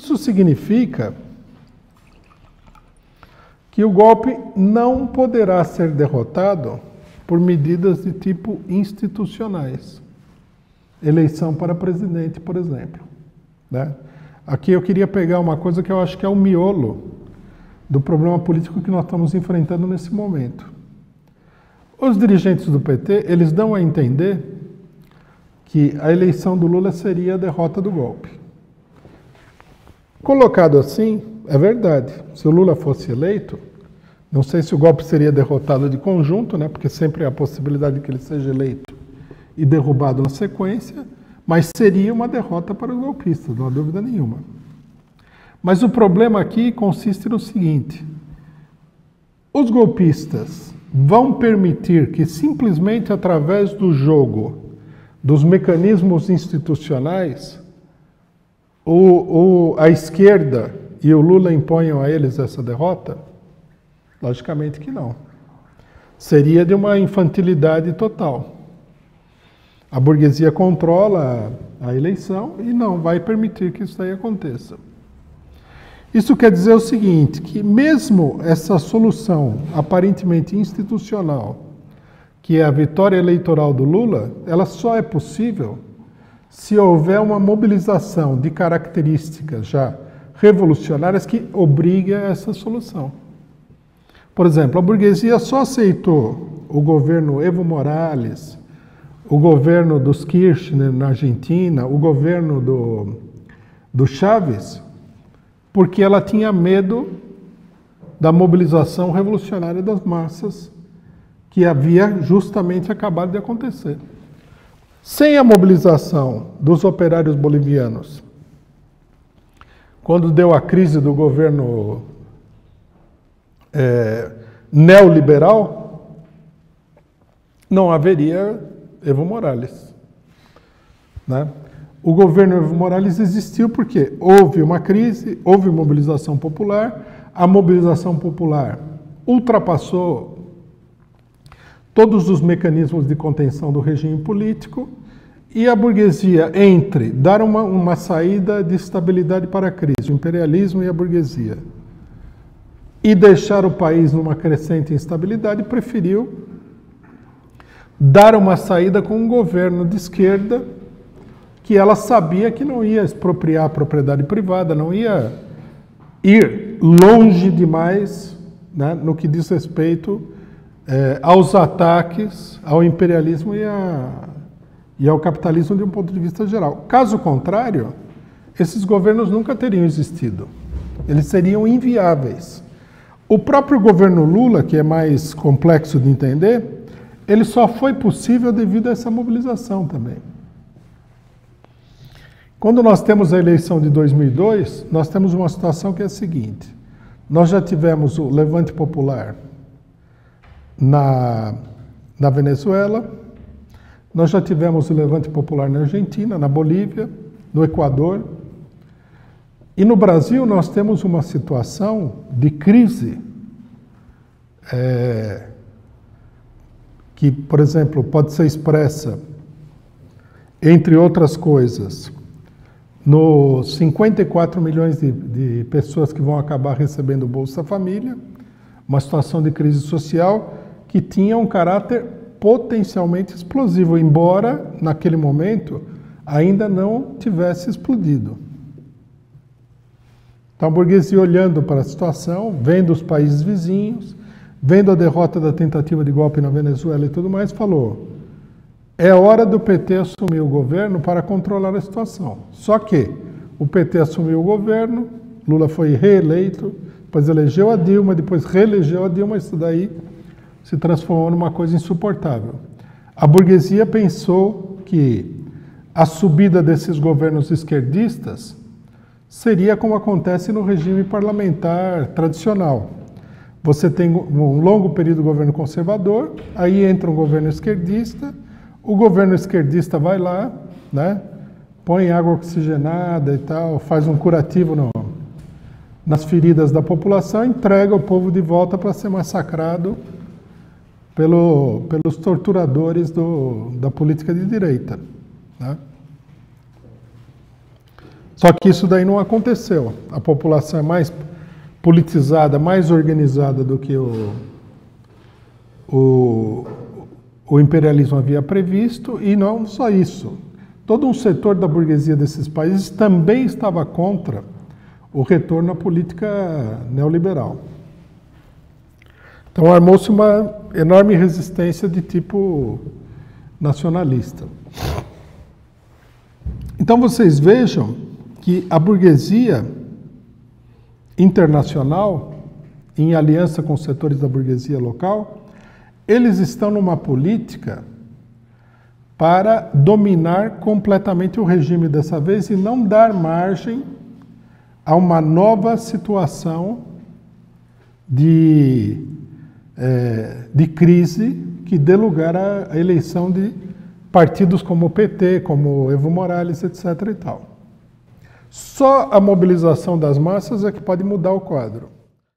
Isso significa que o golpe não poderá ser derrotado por medidas de tipo institucionais. Eleição para presidente, por exemplo, né? Aqui eu queria pegar uma coisa que eu acho que é o miolo do problema político que nós estamos enfrentando nesse momento. Os dirigentes do PT, eles dão a entender que a eleição do Lula seria a derrota do golpe. Colocado assim, é verdade. Se o Lula fosse eleito, não sei se o golpe seria derrotado de conjunto, né? Porque sempre há a possibilidade de que ele seja eleito e derrubado na sequência, mas seria uma derrota para os golpistas, não há dúvida nenhuma. Mas o problema aqui consiste no seguinte: os golpistas vão permitir que simplesmente através do jogo dos mecanismos institucionais a esquerda e o Lula imponham a eles essa derrota? Logicamente que não. Seria de uma infantilidade total. A burguesia controla a eleição e não vai permitir que isso aí aconteça. Isso quer dizer o seguinte, que mesmo essa solução aparentemente institucional, que é a vitória eleitoral do Lula, ela só é possível se houver uma mobilização de características já revolucionárias que obrigue a essa solução. Por exemplo, a burguesia só aceitou o governo Evo Morales, o governo dos Kirchner na Argentina, o governo do Chávez, porque ela tinha medo da mobilização revolucionária das massas que havia justamente acabado de acontecer. Sem a mobilização dos operários bolivianos, quando deu a crise do governo neoliberal, não haveria Evo Morales, né? O governo Evo Morales existiu porque houve uma crise, houve mobilização popular, a mobilização popular ultrapassou todos os mecanismos de contenção do regime político e a burguesia, entre dar uma saída de estabilidade para a crise, o imperialismo e a burguesia, e deixar o país numa crescente instabilidade, preferiu dar uma saída com um governo de esquerda que ela sabia que não ia expropriar a propriedade privada, não ia ir longe demais, né, no que diz respeito aos ataques ao imperialismo e ao capitalismo de um ponto de vista geral. Caso contrário, esses governos nunca teriam existido. Eles seriam inviáveis. O próprio governo Lula, que é mais complexo de entender, ele só foi possível devido a essa mobilização também. Quando nós temos a eleição de 2002, nós temos uma situação que é a seguinte: nós já tivemos o Levante Popular na Venezuela, nós já tivemos o Levante Popular na Argentina, na Bolívia, no Equador, e no Brasil nós temos uma situação de crise que, por exemplo, pode ser expressa, entre outras coisas, nos 54 milhões de pessoas que vão acabar recebendo o Bolsa Família, uma situação de crise social que tinha um caráter potencialmente explosivo, embora naquele momento ainda não tivesse explodido. Então a burguesia, olhando para a situação, vendo os países vizinhos, vendo a derrota da tentativa de golpe na Venezuela e tudo mais, falou: é hora do PT assumir o governo para controlar a situação. Só que o PT assumiu o governo, Lula foi reeleito, depois elegeu a Dilma, depois reelegeu a Dilma, isso daí se transformou numa coisa insuportável. A burguesia pensou que a subida desses governos esquerdistas seria como acontece no regime parlamentar tradicional. Você tem um longo período de governo conservador, aí entra um governo esquerdista, o governo esquerdista vai lá, né, põe água oxigenada e tal, faz um curativo nas feridas da população, entrega o povo de volta para ser massacrado pelos torturadores da política de direita, né? Só que isso daí não aconteceu. A população é mais politizada, mais organizada do que o imperialismo havia previsto, e não só isso. Todo um setor da burguesia desses países também estava contra o retorno à política neoliberal. Então armou-se uma enorme resistência de tipo nacionalista. Então vocês vejam que a burguesia internacional, em aliança com os setores da burguesia local, eles estão numa política para dominar completamente o regime dessa vez e não dar margem a uma nova situação de crise que dê lugar à eleição de partidos como o PT, como Evo Morales, etc. e tal. Só a mobilização das massas é que pode mudar o quadro.